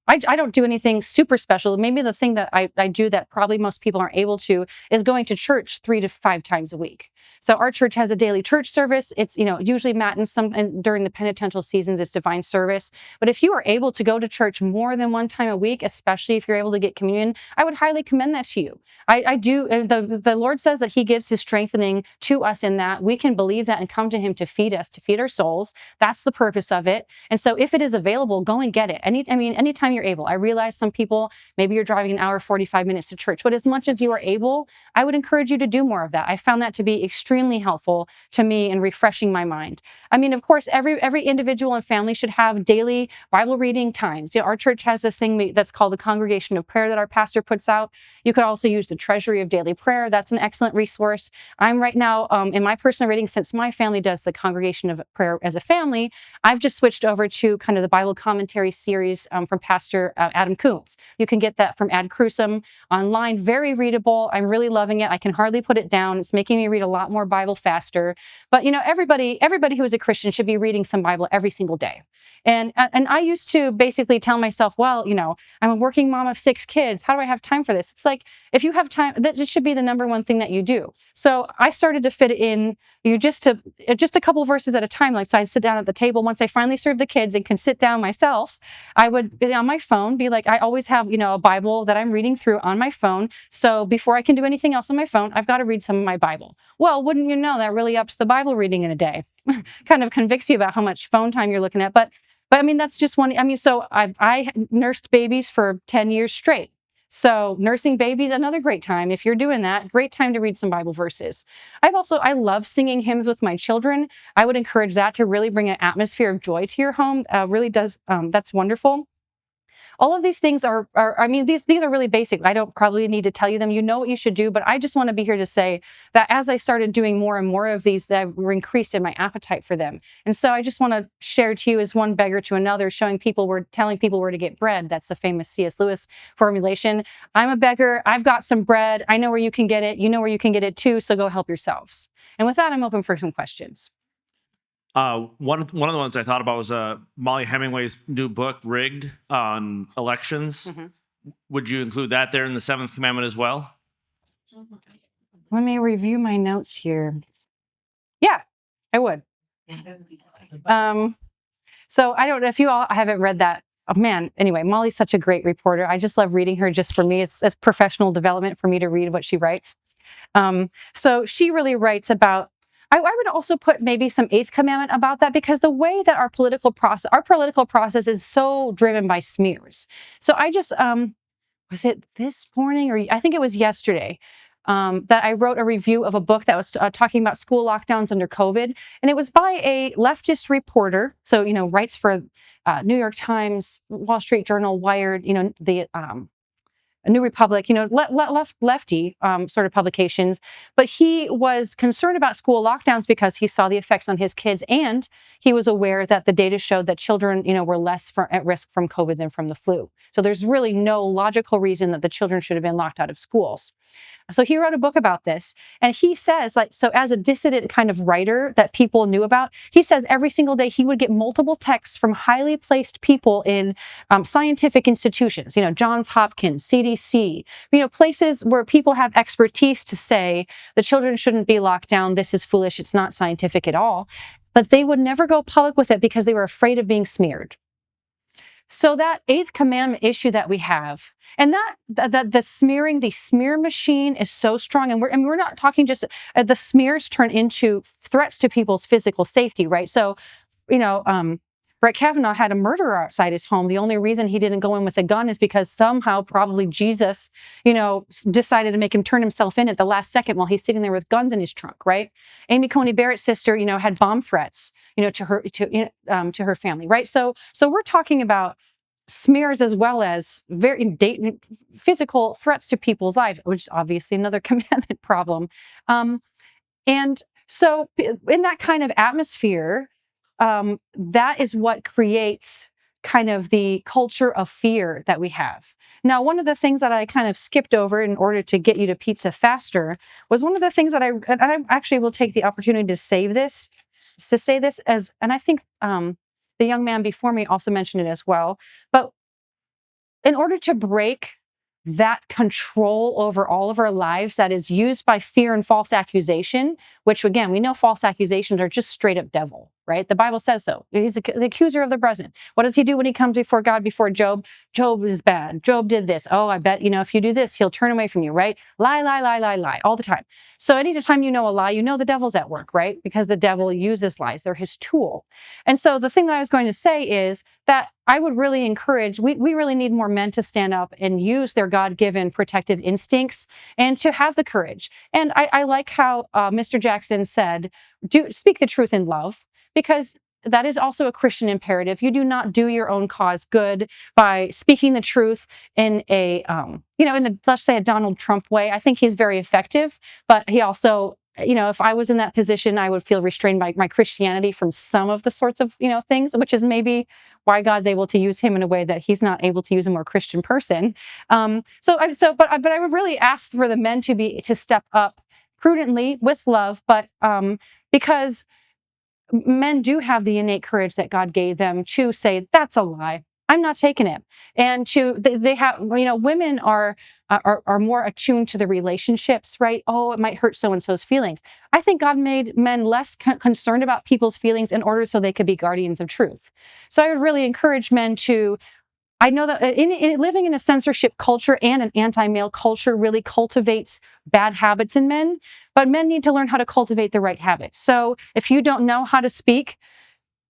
I don't do anything super special. Maybe the thing that I do that probably most people aren't able to is going to church 3 to 5 times a week. So our church has a daily church service. It's, usually matins, and during the penitential seasons, it's divine service. But if you are able to go to church more than 1 time a week, especially if you're able to get communion, I would highly commend that to you. I do. The Lord says that he gives his strengthening to us in that. We can believe that and come to him to feed us, to feed our souls. That's the purpose of it. And so if it is available, go and get it. Anytime you're able. I realize some people, maybe you're driving an hour, 45 minutes to church, but as much as you are able, I would encourage you to do more of that. I found that to be extremely helpful to me in refreshing my mind. Of course, every individual and family should have daily Bible reading times. Our church has this thing that's called the Congregation of Prayer that our pastor puts out. You could also use the Treasury of Daily Prayer. That's an excellent resource. I'm right now, in my personal reading, since my family does the Congregation of Prayer as a family, I've just switched over to kind of the Bible commentary series from Pastor Adam Coombs. You can get that from Ad Crucem online. Very readable. I'm really loving it. I can hardly put it down. It's making me read a lot more Bible faster. But everybody who is a Christian should be reading some Bible every single day. And I used to basically tell myself, well, I'm a working mom of 6 kids. How do I have time for this? It's like, if you have time, that should be the number one thing that you do. So I started to fit in just a couple verses at a time. Like, so I'd sit down at the table. Once I finally served the kids and can sit down myself, I would be on my phone, be like, I always have, a Bible that I'm reading through on my phone. So before I can do anything else on my phone, I've got to read some of my Bible. Well, wouldn't you know, that really ups the Bible reading in a day. Kind of convicts you about how much phone time you're looking at. But that's just one. So I nursed babies for 10 years straight. So nursing babies, another great time. If you're doing that, great time to read some Bible verses. I love singing hymns with my children. I would encourage that to really bring an atmosphere of joy to your home. Really does. That's wonderful. All of these things are these are really basic. I don't probably need to tell you them. You know what you should do, but I just want to be here to say that as I started doing more and more of these, that were increased in my appetite for them. And so I just want to share to you as one beggar to another, telling people where to get bread. That's the famous C.S. Lewis formulation. I'm a beggar. I've got some bread. I know where you can get it. You know where you can get it too. So go help yourselves. And with that, I'm open for some questions. One of the ones I thought about was Molly Hemingway's new book, Rigged, on elections. Mm-hmm. Would you include that there in the 7th commandment as well? Let me review my notes here. Yeah, I would. So I don't know if you all haven't read that. Oh man, anyway, Molly's such a great reporter. I just love reading her just for me. It's professional development for me to read what she writes. So she really writes about, I would also put maybe some 8th commandment about that, because the way that our political process is so driven by smears. So I just, was it this morning, or I think it was yesterday, that I wrote a review of a book that was talking about school lockdowns under COVID. And it was by a leftist reporter. So, writes for New York Times, Wall Street Journal, Wired, the New Republic, lefty sort of publications. But he was concerned about school lockdowns because he saw the effects on his kids, and he was aware that the data showed that children, were less at risk from COVID than from the flu. So there's really no logical reason that the children should have been locked out of schools. So he wrote a book about this, and he says, so as a dissident kind of writer that people knew about, he says every single day he would get multiple texts from highly placed people in scientific institutions, Johns Hopkins, CDC, places where people have expertise to say the children shouldn't be locked down. This is foolish. It's not scientific at all. But they would never go public with it because they were afraid of being smeared. So that eighth commandment issue that we have, and that the smear machine is so strong, and we're not talking just the smears turn into threats to people's physical safety, right? So, you know, Brett Kavanaugh had a murderer outside his home. The only reason he didn't go in with a gun is because somehow, probably Jesus, decided to make him turn himself in at the last second while he's sitting there with guns in his trunk, right? Amy Coney Barrett's sister, had bomb threats, to her family, right? So we're talking about smears as well as very physical threats to people's lives, which is obviously another commandment problem. And so, in that kind of atmosphere, that is what creates kind of the culture of fear that we have. Now, one of the things that I kind of skipped over in order to get you to pizza faster was one of the things that I actually will take the opportunity to say this as, and I think the young man before me also mentioned it as well, but in order to break that control over all of our lives that is used by fear and false accusation, which again, we know false accusations are just straight up devil, right? The Bible says so. He's the accuser of the brethren. What does he do when he comes before God, before Job? Job is bad. Job did this. Oh, I bet, if you do this, he'll turn away from you, right? Lie, lie, lie, lie, lie, all the time. So anytime you know a lie, the devil's at work, right? Because the devil uses lies. They're his tool. And so the thing that I was going to say is that I would really encourage, we really need more men to stand up and use their God-given protective instincts and to have the courage. And I like how Mr. Jackson said, speak the truth in love, because that is also a Christian imperative. You do not do your own cause good by speaking the truth in let's say a Donald Trump way. I think he's very effective, but he also, if I was in that position, I would feel restrained by my Christianity from some of the sorts of, things, which is maybe why God's able to use him in a way that he's not able to use a more Christian person. But I would really ask for the men to step up prudently with love, but because men do have the innate courage that God gave them to say, that's a lie, I'm not taking it. And they have, women are more attuned to the relationships, right? Oh, it might hurt so-and-so's feelings. I think God made men less concerned about people's feelings in order so they could be guardians of truth. So I would really encourage men to, I know that living in a censorship culture and an anti-male culture really cultivates bad habits in men, but men need to learn how to cultivate the right habits. So if you don't know how to speak,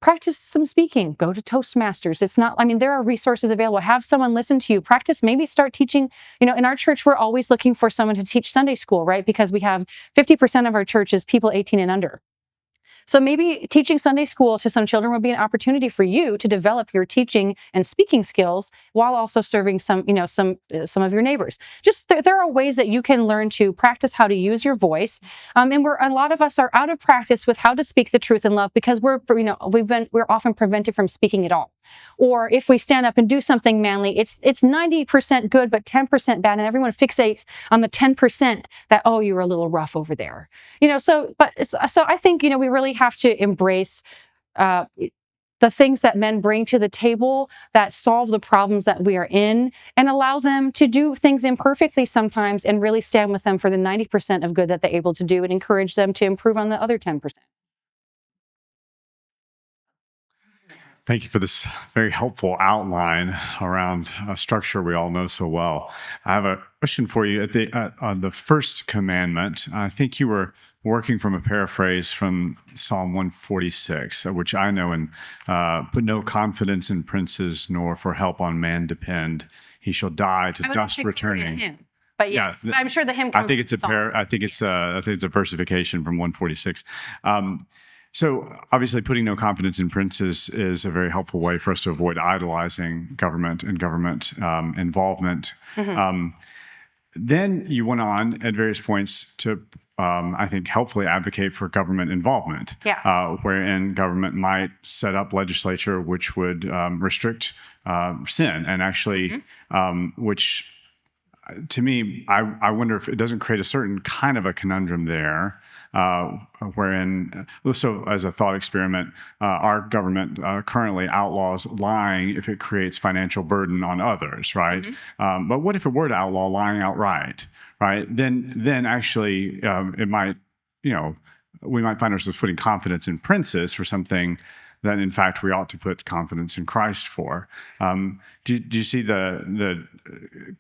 practice some speaking. Go to Toastmasters. There are resources available. Have someone listen to you. Practice, maybe start teaching. In our church, we're always looking for someone to teach Sunday school, right? Because we have 50% of our church is people 18 and under. So maybe teaching Sunday school to some children would be an opportunity for you to develop your teaching and speaking skills while also serving some of your neighbors. Just there are ways that you can learn to practice how to use your voice. And a lot of us are out of practice with how to speak the truth in love because we're often prevented from speaking at all. Or if we stand up and do something manly, it's 90% good but 10% bad, and everyone fixates on the 10% that, oh, you were a little rough over there. So I think we really have to embrace the things that men bring to the table that solve the problems that we are in, and allow them to do things imperfectly sometimes and really stand with them for the 90% of good that they're able to do and encourage them to improve on the other 10%. Thank you for this very helpful outline around a structure we all know so well. I have a question for you. On the first commandment, I think you were working from a paraphrase from Psalm 146, which I know, and put no confidence in princes, nor for help on man depend. He shall die to dust returning. But yes, yeah, I'm sure the hymn. I think it's it's a versification from 146. So obviously putting no confidence in princes is a very helpful way for us to avoid idolizing government and government involvement. Mm-hmm. Then you went on at various points to, I think, helpfully advocate for government involvement, wherein government might set up legislature which would restrict sin, and actually, which to me, I wonder if it doesn't create a certain kind of a conundrum there, wherein, so as a thought experiment, our government currently outlaws lying if it creates financial burden on others, right? Mm-hmm. But what if it were to outlaw lying outright, right? Then actually it might, we might find ourselves putting confidence in princes for something that in fact we ought to put confidence in Christ for. Do you see the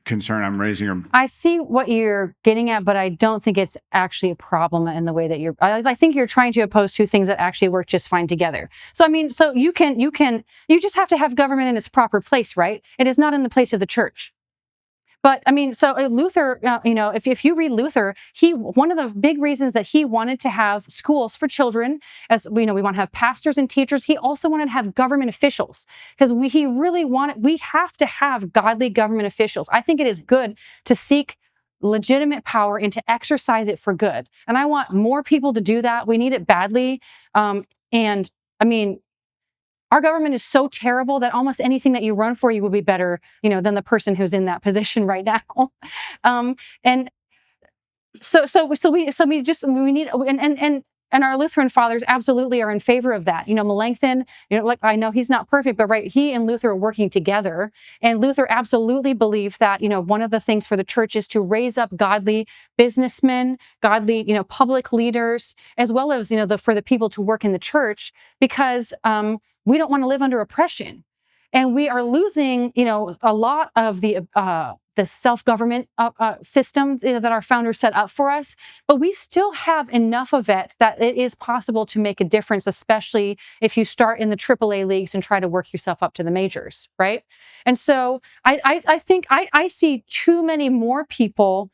concern I'm raising? Or I see what you're getting at, but I don't think it's actually a problem in the way that I think you're trying to oppose two things that actually work just fine together. So I mean, so you just have to have government in its proper place, right? It is not in the place of the church. But I mean, so Luther, if you read Luther, one of the big reasons that he wanted to have schools for children, as we know, we want to have pastors and teachers. He also wanted to have government officials because we have to have godly government officials. I think it is good to seek legitimate power and to exercise it for good. And I want more people to do that. We need it badly. And I mean, our government is so terrible that almost anything that you run for, you will be better, than the person who's in that position right now. And we need, and our Lutheran fathers absolutely are in favor of that. Melanchthon, like, I know he's not perfect, but right, he and Luther are working together. And Luther absolutely believed that, one of the things for the church is to raise up godly businessmen, godly, public leaders, as well as, for the people to work in the church, because we don't want to live under oppression. And we are losing, a lot of the self-government system that our founders set up for us, but we still have enough of it that it is possible to make a difference, especially if you start in the AAA leagues and try to work yourself up to the majors, right? And so I think I see too many more people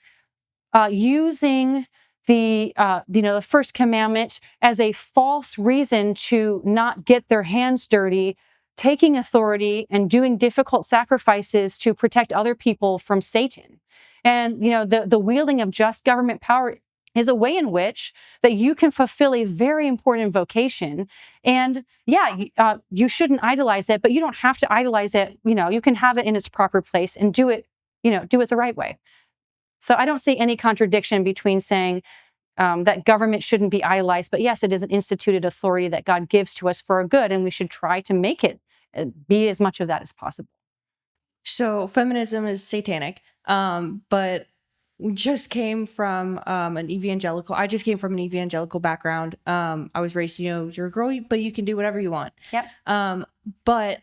using the first commandment as a false reason to not get their hands dirty, taking authority and doing difficult sacrifices to protect other people from Satan. And, the wielding of just government power is a way in which that you can fulfill a very important vocation. And you shouldn't idolize it, but you don't have to idolize it. You can have it in its proper place and do it the right way. So I don't see any contradiction between saying that government shouldn't be idolized, but yes, it is an instituted authority that God gives to us for our good, and we should try to make it be as much of that as possible. So feminism is satanic, but we just came from I just came from an evangelical background. I was raised, you're a girl, but you can do whatever you want. Yep. But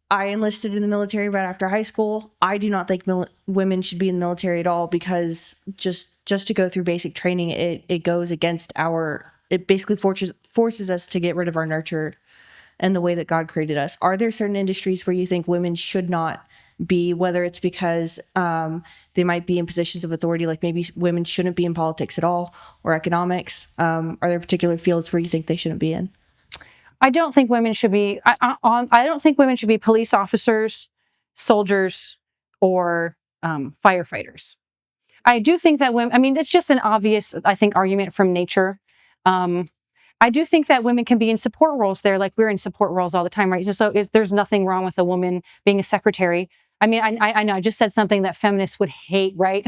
I enlisted in the military right after high school. I do not think women should be in the military at all, because just to go through basic training, it goes against it basically forces us to get rid of our nurture and the way that God created us. Are there certain industries where you think women should not be, whether it's because they might be in positions of authority, like maybe women shouldn't be in politics at all, or economics? Are there particular fields where you think they shouldn't be in? I don't think women should be. I don't think women should be police officers, soldiers, or firefighters. I do think that women. I mean, it's just an obvious, I think, argument from nature. I do think that women can be in support roles there, like we're in support roles all the time, right? So there's nothing wrong with a woman being a secretary. I mean, I know I just said something that feminists would hate, right?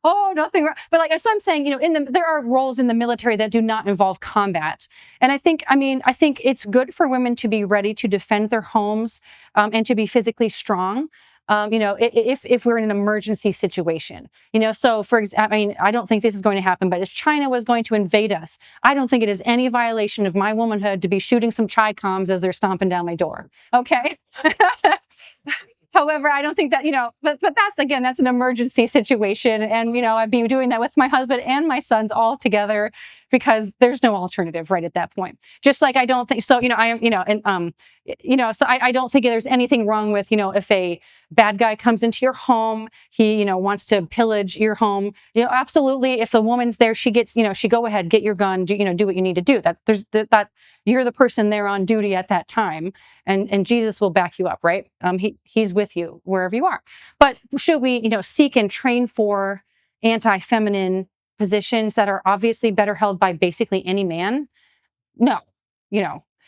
Oh, nothing wrong. But so I'm saying, there are roles in the military that do not involve combat. And I think it's good for women to be ready to defend their homes and to be physically strong. If we're in an emergency situation, so for example, I don't think this is going to happen, but if China was going to invade us, I don't think it is any violation of my womanhood to be shooting some Chi-Coms as they're stomping down my door. Okay. However, I don't think that, but that's an emergency situation. And, I'd be doing that with my husband and my sons all together, because there's no alternative right at that point. Just like I don't think, so, I am, so I don't think there's anything wrong with, if a bad guy comes into your home, he, wants to pillage your home, absolutely. If the woman's there, she gets, she go ahead, get your gun, do what you need to do. That you're the person there on duty at that time, and Jesus will back you up, right? He's with you wherever you are. But should we, seek and train for anti-feminine positions that are obviously better held by basically any man? No,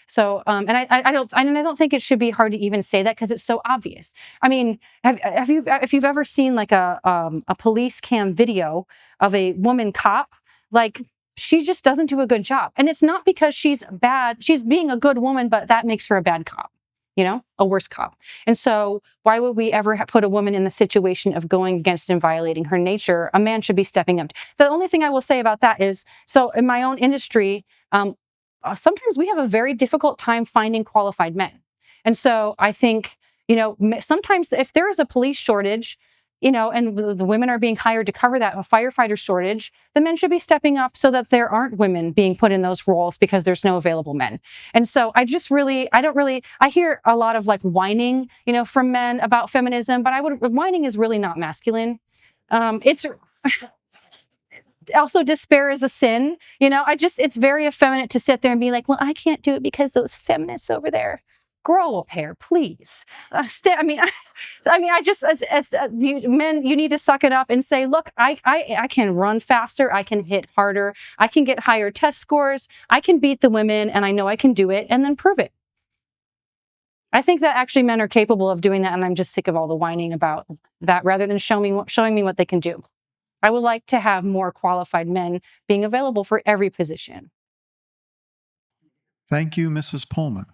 So, and I don't think it should be hard to even say that, because it's so obvious. I mean, if you've ever seen like a police cam video of a woman cop, like, she just doesn't do a good job. And it's not because she's bad. She's being a good woman, but that makes her a bad cop, a worse cop. And so why would we ever put a woman in the situation of going against and violating her nature? A man should be stepping up. The only thing I will say about that is, so in my own industry, sometimes we have a very difficult time finding qualified men. And so I think, sometimes if there is a police shortage, and the women are being hired to cover that, a firefighter shortage, the men should be stepping up so that there aren't women being put in those roles because there's no available men. And so I hear a lot of like whining, from men about feminism, but whining is really not masculine. It's also, despair is a sin. It's very effeminate to sit there and be like, well, I can't do it because those feminists over there. Grow a pair, please. Men, you need to suck it up and say, look, I can run faster, I can hit harder, I can get higher test scores, I can beat the women, and I know I can do it, and then prove it. I think that actually men are capable of doing that, and I'm just sick of all the whining about that rather than showing me what they can do. I would like to have more qualified men being available for every position. Thank you, Mrs. Pullman.